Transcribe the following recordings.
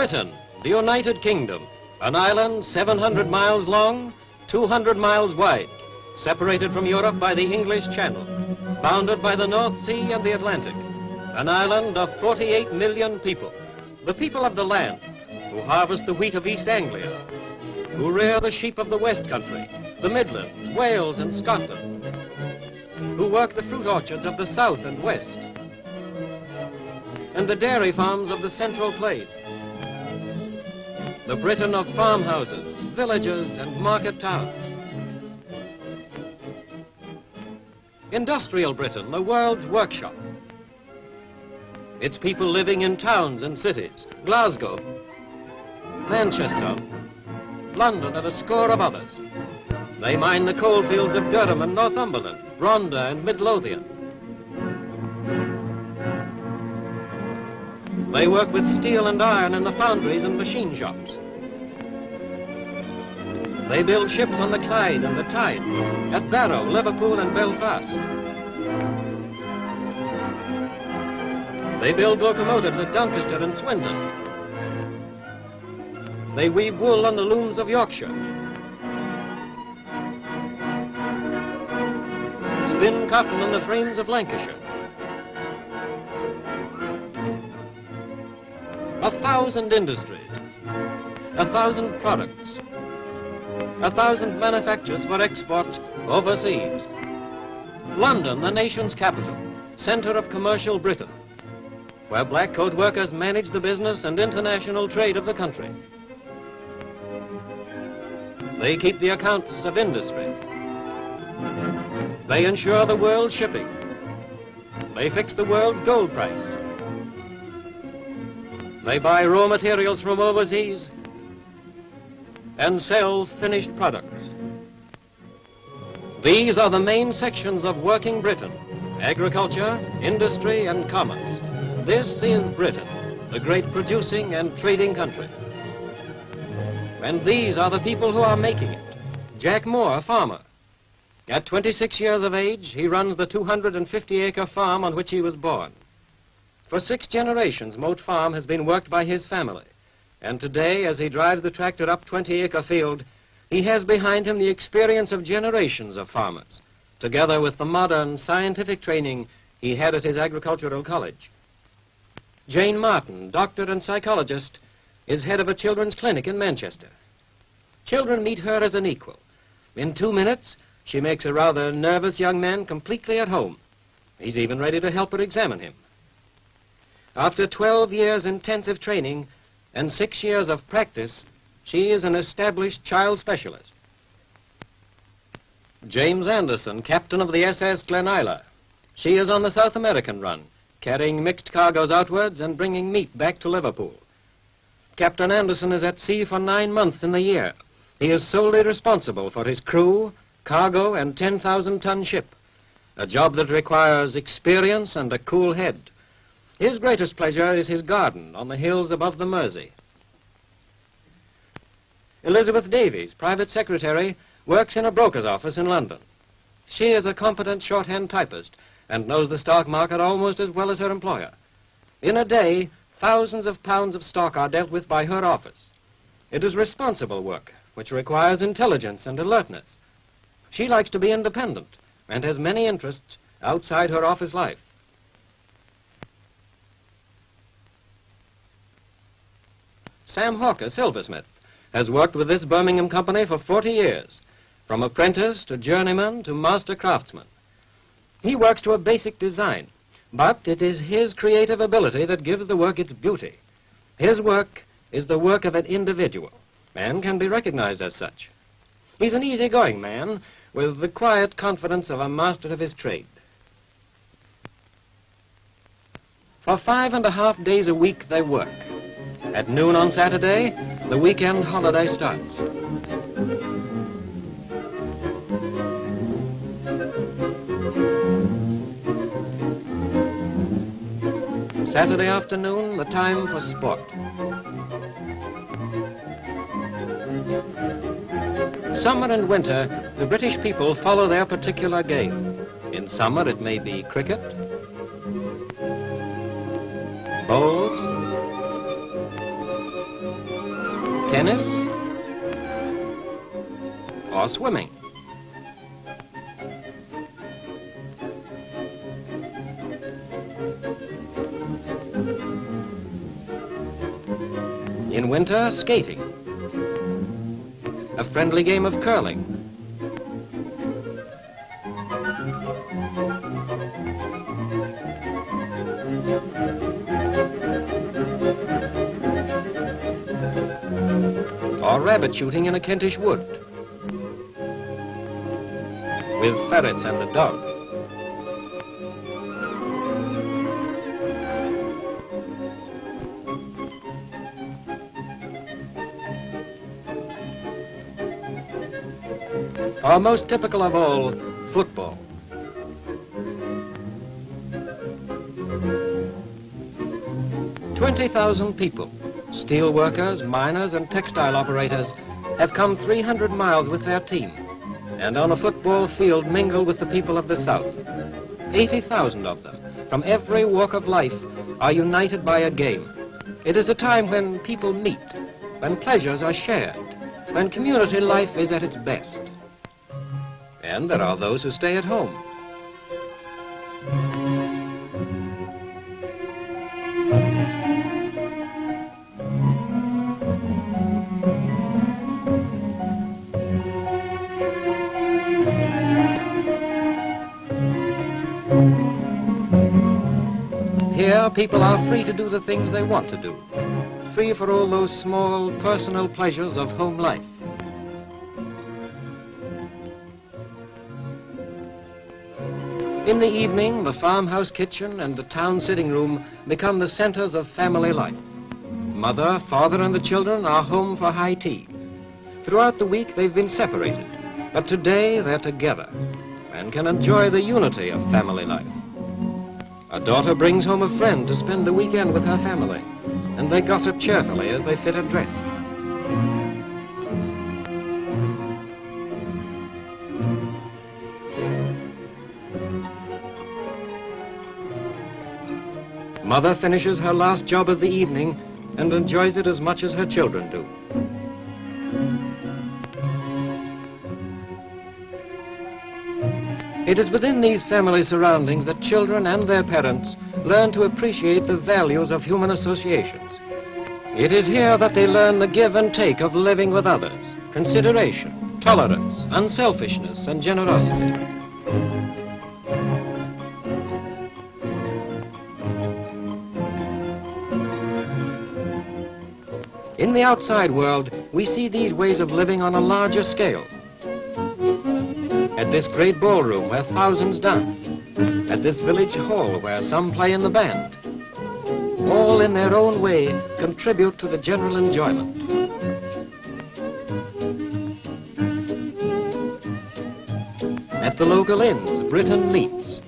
Britain, the United Kingdom, an island 700 miles long, 200 miles wide, separated from Europe by the English Channel, bounded by the North Sea and the Atlantic, an island of 48 million people, the people of the land, who harvest the wheat of East Anglia, who rear the sheep of the West Country, the Midlands, Wales and Scotland, who work the fruit orchards of the South and West, and the dairy farms of the Central Plain. The Britain of farmhouses, villages and market towns. Industrial Britain, the world's workshop. Its people living in towns and cities, Glasgow, Manchester, London and a score of others. They mine the coalfields of Durham and Northumberland, Rhondda and Midlothian. They work with steel and iron in the foundries and machine shops. They build ships on the Clyde and the Tyne, at Barrow, Liverpool and Belfast. They build locomotives at Doncaster and Swindon. They weave wool on the looms of Yorkshire. Spin cotton on the frames of Lancashire. 1,000 industries, 1,000 products, 1,000 manufactures for export overseas. London, the nation's capital, center of commercial Britain, where black coat workers manage the business and international trade of the country. They keep the accounts of industry. They ensure the world's shipping. They fix the world's gold price. They buy raw materials from overseas and sell finished products. These are the main sections of working Britain: agriculture, industry and commerce. This is Britain, the great producing and trading country. And these are the people who are making it. Jack Moore, a farmer. At 26 years of age, he runs the 250-acre farm on which he was born. For 6 generations, Moat Farm has been worked by his family. And today, as he drives the tractor up 20-acre field, he has behind him the experience of generations of farmers, together with the modern scientific training he had at his agricultural college. Jane Martin, doctor and psychologist, is head of a children's clinic in Manchester. Children meet her as an equal. In 2 minutes, she makes a rather nervous young man completely at home. He's even ready to help her examine him. After 12 years intensive training and 6 years of practice, she is an established child specialist. James Anderson, captain of the SS Glen Isla. She is on the South American run, carrying mixed cargoes outwards and bringing meat back to Liverpool. Captain Anderson is at sea for 9 months in the year. He is solely responsible for his crew, cargo, and 10,000-ton ship, a job that requires experience and a cool head. His greatest pleasure is his garden on the hills above the Mersey. Elizabeth Davies, private secretary, works in a broker's office in London. She is a competent shorthand typist and knows the stock market almost as well as her employer. In a day, thousands of pounds of stock are dealt with by her office. It is responsible work, which requires intelligence and alertness. She likes to be independent and has many interests outside her office life. Sam Hawker, silversmith, has worked with this Birmingham company for 40 years, from apprentice to journeyman to master craftsman. He works to a basic design, but it is his creative ability that gives the work its beauty. His work is the work of an individual and can be recognized as such. He's an easygoing man with the quiet confidence of a master of his trade. For 5.5 days a week they work. At noon on Saturday, the weekend holiday starts. Saturday afternoon, the time for sport. Summer and winter, the British people follow their particular game. In summer, it may be cricket, bowls, tennis, or swimming. In winter, skating. A friendly game of curling. Or rabbit shooting in a Kentish wood, with ferrets and a dog. Or most typical of all, football. "20,000 people, steel workers, miners, and textile operators, have come 300 miles with their team, and on a football field mingle with the people of the South. 80,000 of them, from every walk of life, are united by a game. It is a time when people meet, when pleasures are shared, when community life is at its best. And there are those who stay at home. Here, people are free to do the things they want to do, free for all those small, personal pleasures of home life. In the evening, the farmhouse kitchen and the town sitting room become the centers of family life. Mother, father, and the children are home for high tea. Throughout the week, they've been separated, but today they're together and can enjoy the unity of family life. A daughter brings home a friend to spend the weekend with her family, and they gossip cheerfully as they fit a dress. Mother finishes her last job of the evening and enjoys it as much as her children do. It is within these family surroundings that children and their parents learn to appreciate the values of human associations. It is here that they learn the give and take of living with others, consideration, tolerance, unselfishness, and generosity. In the outside world, we see these ways of living on a larger scale. At this great ballroom where thousands dance, at this village hall where some play in the band, all in their own way contribute to the general enjoyment. At the local inns, Britain meets.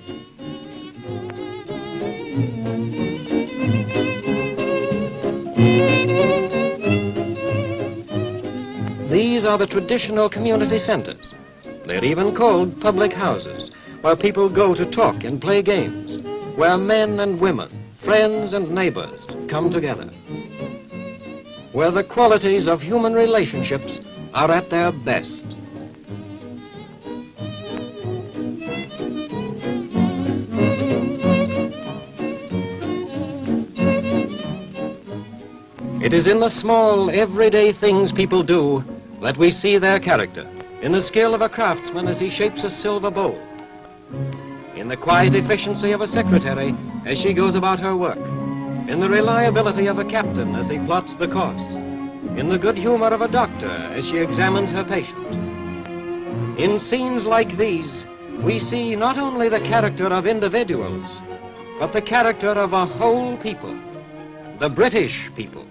These are the traditional community centers. They're even called public houses, where people go to talk and play games, where men and women, friends and neighbors come together, where the qualities of human relationships are at their best. It is in the small, everyday things people do that we see their character, in the skill of a craftsman as he shapes a silver bowl, in the quiet efficiency of a secretary as she goes about her work, in the reliability of a captain as he plots the course, in the good humor of a doctor as she examines her patient. In scenes like these, we see not only the character of individuals, but the character of a whole people, the British people.